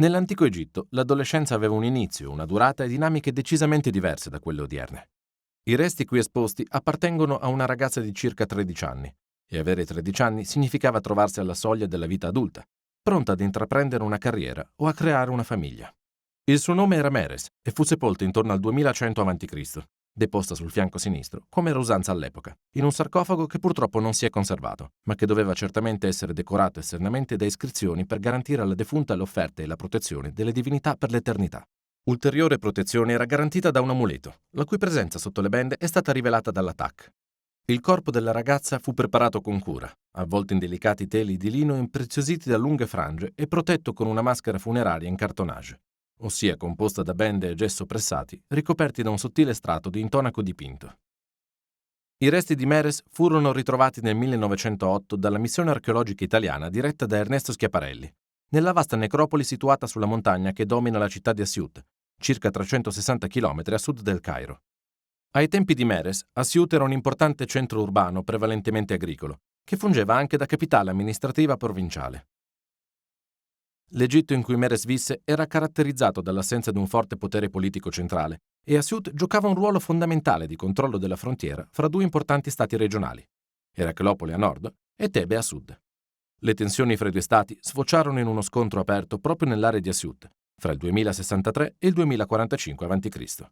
Nell'antico Egitto l'adolescenza aveva un inizio, una durata e dinamiche decisamente diverse da quelle odierne. I resti qui esposti appartengono a una ragazza di circa 13 anni, e avere 13 anni significava trovarsi alla soglia della vita adulta, pronta ad intraprendere una carriera o a creare una famiglia. Il suo nome era Meres e fu sepolta intorno al 2100 a.C., deposta sul fianco sinistro, come era usanza all'epoca, in un sarcofago che purtroppo non si è conservato, ma che doveva certamente essere decorato esternamente da iscrizioni per garantire alla defunta l'offerta e la protezione delle divinità per l'eternità. Ulteriore protezione era garantita da un amuleto, la cui presenza sotto le bende è stata rivelata dall'Attac. Il corpo della ragazza fu preparato con cura, avvolto in delicati teli di lino impreziositi da lunghe frange e protetto con una maschera funeraria in cartonnage, ossia composta da bende e gesso pressati, ricoperti da un sottile strato di intonaco dipinto. I resti di Meres furono ritrovati nel 1908 dalla missione archeologica italiana diretta da Ernesto Schiaparelli, nella vasta necropoli situata sulla montagna che domina la città di Assiut, circa 360 km a sud del Cairo. Ai tempi di Meres, Assiut era un importante centro urbano prevalentemente agricolo, che fungeva anche da capitale amministrativa provinciale. L'Egitto in cui Meres visse era caratterizzato dall'assenza di un forte potere politico centrale e Assiut giocava un ruolo fondamentale di controllo della frontiera fra due importanti stati regionali, Eracleopoli a nord e Tebe a sud. Le tensioni fra i due stati sfociarono in uno scontro aperto proprio nell'area di Assiut, fra il 2063 e il 2045 a.C.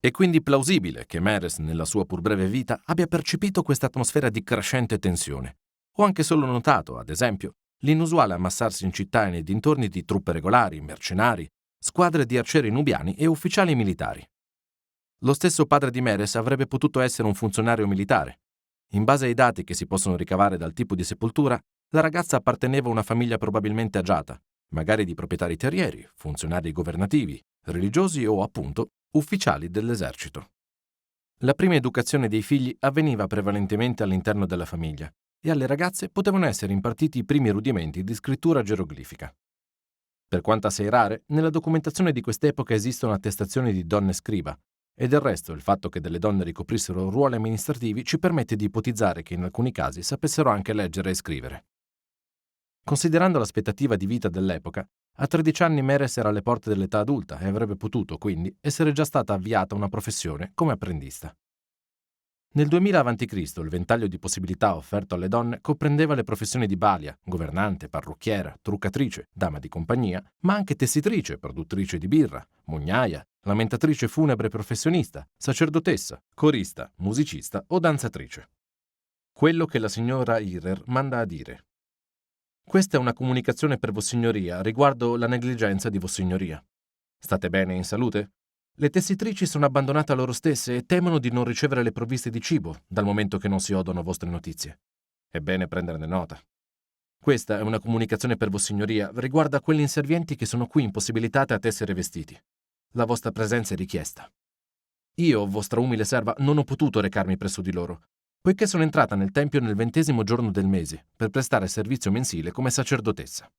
È quindi plausibile che Meres, nella sua pur breve vita, abbia percepito questa atmosfera di crescente tensione, o anche solo notato, ad esempio, l'inusuale ammassarsi in città e nei dintorni di truppe regolari, mercenari, squadre di arcieri nubiani e ufficiali militari. Lo stesso padre di Meres avrebbe potuto essere un funzionario militare. In base ai dati che si possono ricavare dal tipo di sepoltura, la ragazza apparteneva a una famiglia probabilmente agiata, magari di proprietari terrieri, funzionari governativi, religiosi o, appunto, ufficiali dell'esercito. La prima educazione dei figli avveniva prevalentemente all'interno della famiglia e alle ragazze potevano essere impartiti i primi rudimenti di scrittura geroglifica. Per quanto assai rare, nella documentazione di quest'epoca esistono attestazioni di donne scriba, e del resto il fatto che delle donne ricoprissero ruoli amministrativi ci permette di ipotizzare che in alcuni casi sapessero anche leggere e scrivere. Considerando l'aspettativa di vita dell'epoca, a 13 anni Meres era alle porte dell'età adulta e avrebbe potuto, quindi, essere già stata avviata a una professione come apprendista. Nel 2000 a.C. il ventaglio di possibilità offerto alle donne comprendeva le professioni di balia, governante, parrucchiera, truccatrice, dama di compagnia, ma anche tessitrice, produttrice di birra, mugnaia, lamentatrice funebre professionista, sacerdotessa, corista, musicista o danzatrice. Quello che la signora Hirer manda a dire. Questa è una comunicazione per Vossignoria riguardo la negligenza di Vossignoria. State bene e in salute? Le tessitrici sono abbandonate a loro stesse e temono di non ricevere le provviste di cibo, dal momento che non si odono vostre notizie. È bene prenderne nota. Questa è una comunicazione per Vossignoria riguardo a quelle inservienti che sono qui impossibilitate a tessere vestiti. La vostra presenza è richiesta. Io, vostra umile serva, non ho potuto recarmi presso di loro, poiché sono entrata nel tempio nel 20° giorno del mese per prestare servizio mensile come sacerdotessa.